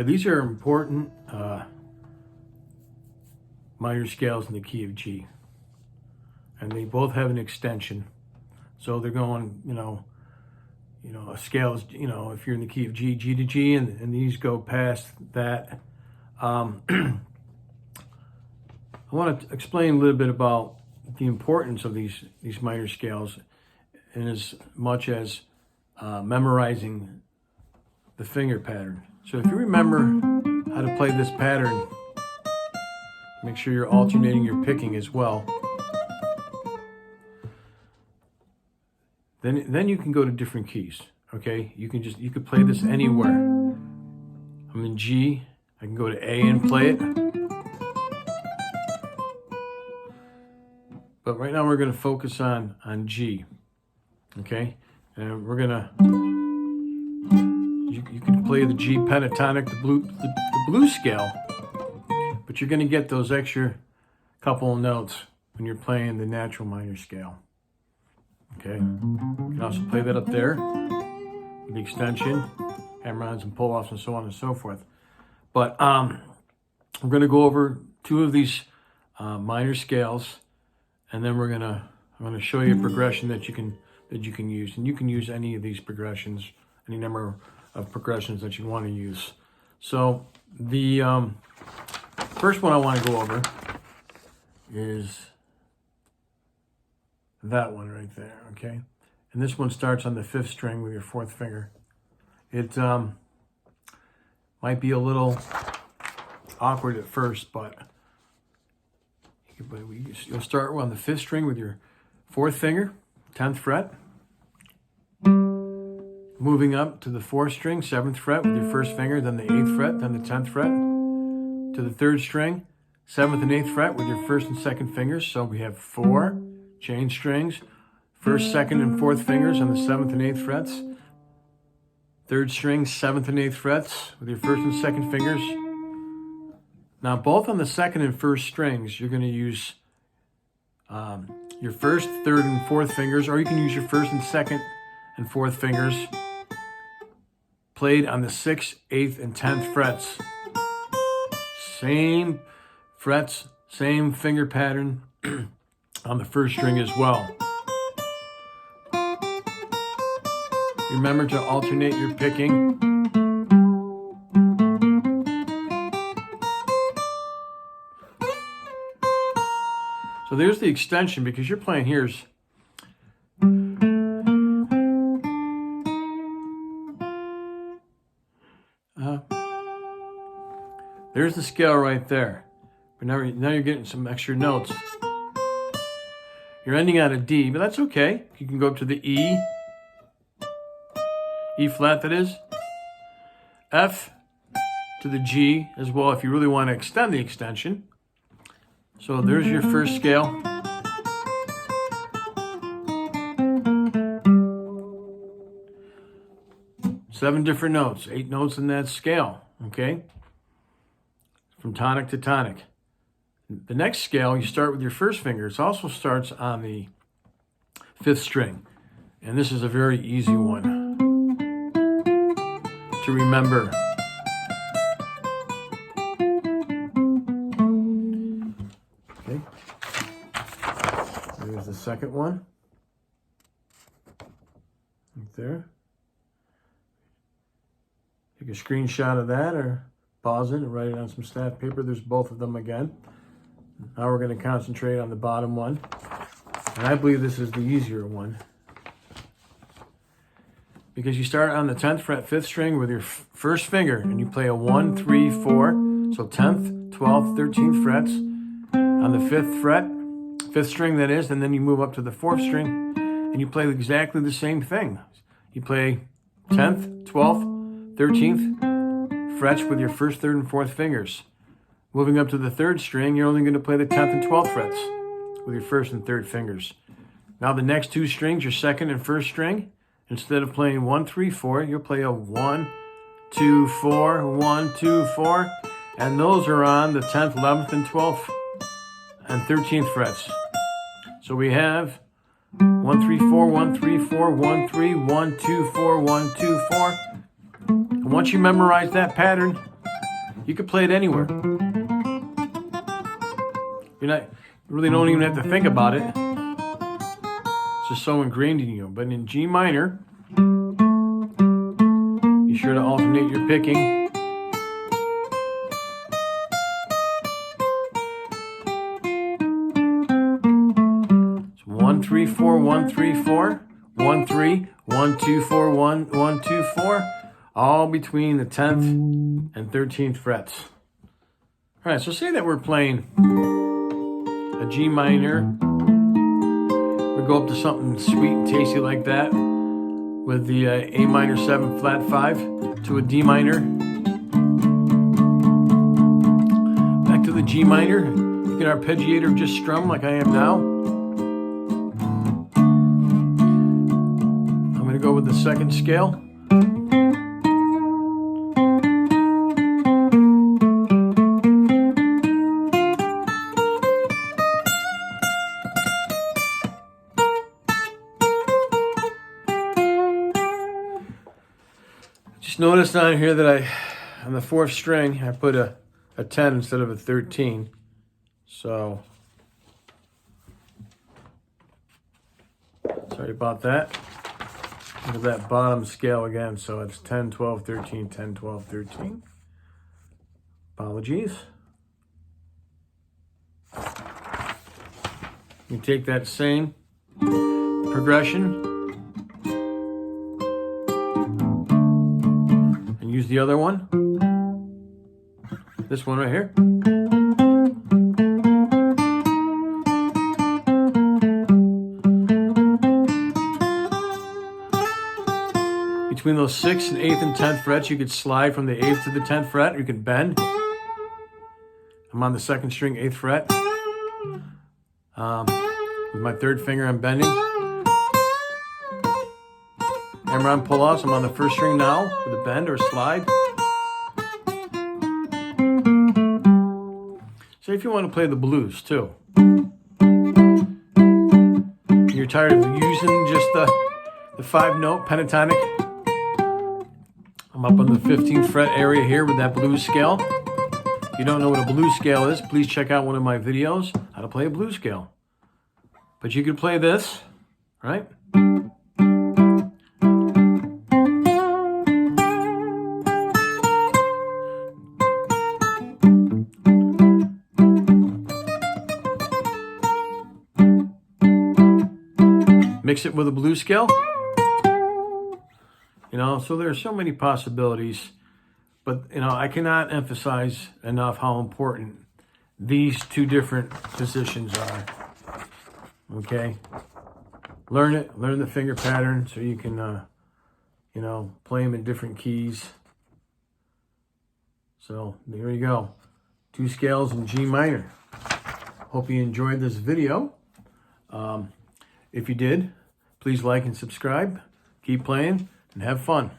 Okay, these are important minor scales in the key of G. And they both have an extension. So they're going, a scale is, if you're in the key of G, G to G, and these go past that. I want to explain a little bit about the importance of these minor scales in as much as memorizing the finger pattern. So if you remember how to play this pattern, make sure you're alternating your picking as well. Then you can go to different keys. Okay, you could play this anywhere. I'm in G. I can go to A and play it. But right now we're going to focus on G. Okay, and we're gonna. You can play the G pentatonic, the blues scale, but you're going to get those extra couple of notes when you're playing the natural minor scale. Okay, you can also play that up there with the extension, hammer-ons and pull-offs and so on and so forth. But we're going to go over two of these minor scales, and then I'm going to show you a progression that you can use, and you can use any of these progressions, any number of progressions that you want to use. So the first one I want to go over is that one right there, okay? And this one starts on the 5th string with your 4th finger. It might be a little awkward at first, but you'll start on the 5th string with your 4th finger, 10th fret. Moving up to the 4th string, 7th fret with your 1st finger, then the 8th fret, then the 10th fret. To the 3rd string, 7th and 8th fret with your 1st and 2nd fingers. So we have 4 chain strings, 1st, 2nd, and 4th fingers on the 7th and 8th frets. 3rd string, 7th and 8th frets with your 1st and 2nd fingers. Now both on the 2nd and 1st strings, you're going to use your 1st, 3rd, and 4th fingers, or you can use your 1st and 2nd and 4th fingers played on the 6th, 8th, and 10th frets. Same frets, same finger pattern on the 1st string as well. Remember to alternate your picking. So there's the extension, because you're playing here's there's the scale right there. But now you're getting some extra notes. You're ending on a D, but that's okay. You can go up to the E flat that is, F to the G as well if you really want to extend the extension. So there's your 1st scale. Seven different notes, 8 notes in that scale, okay? From tonic to tonic. The next scale, you start with your 1st finger. It also starts on the 5th string. And this is a very easy one to remember. Okay. There's the 2nd one. Right there. Take a screenshot of that or pause it and write it on some staff paper. There's both of them again. Now we're going to concentrate on the bottom one. And I believe this is the easier one, because you start on the 10th fret, 5th string with your 1st finger, and you play a 1, 3, 4. So 10th, 12th, 13th frets on the 5th fret, 5th string that is, and then you move up to the 4th string, and you play exactly the same thing. You play 10th, 12th, 13th frets with your 1st, 3rd, and 4th fingers. Moving up to the 3rd string, you're only going to play the 10th and 12th frets with your 1st and 3rd fingers. Now the next 2 strings, your 2nd and 1st string, instead of playing 1, 3, 4, you'll play a 1, 2, 4, 1, 2, 4, and those are on the 10th, 11th, and 12th and 13th frets. So we have 1, 3, 4, 1, 3, 4, 1, 3, 1, 2, 4, 1, 2, 4. And once you memorize that pattern, You could play it anywhere. You really don't even have to think about it. It's just so ingrained in you. But in G minor, be sure to alternate your picking. It's 1, 3, 4, 1, 3, 4, 1, 3, 1, 2, 4, 1, 1, 2, 4, all between the 10th and 13th frets. All right, so say that we're playing a G minor. We go up to something sweet and tasty like that with the A minor 7 flat 5 to a D minor. Back to the G minor. You can arpeggiate or just strum like I am now. I'm going to go with the second scale. Just notice on here that on the 4th string, I put a 10 instead of a 13. So, sorry about that. Look at that bottom scale again. So it's 10, 12, 13, 10, 12, 13. Apologies. You take that same progression and use the other one. This one right here. Between those 6th and 8th and 10th frets, you could slide from the 8th to the 10th fret. You can bend. I'm on the 2nd string, 8th fret. With my 3rd finger, I'm bending. Hammer on pull-offs. I'm on the 1st string now with a bend or slide. So if you want to play the blues too, you're tired of using just the 5-note pentatonic. I'm up on the 15th fret area here with that blues scale. If you don't know what a blues scale is, please check out one of my videos, how to play a blues scale. But you can play this, right? Mix it with a blues scale. You know, so there's so many possibilities, but you know, I cannot emphasize enough how important these two different positions are. Okay, learn it, learn the finger pattern so you can, you know, play them in different keys. So there you go, 2 scales in G minor. Hope you enjoyed this video. If you did, please like and subscribe. Keep playing and have fun.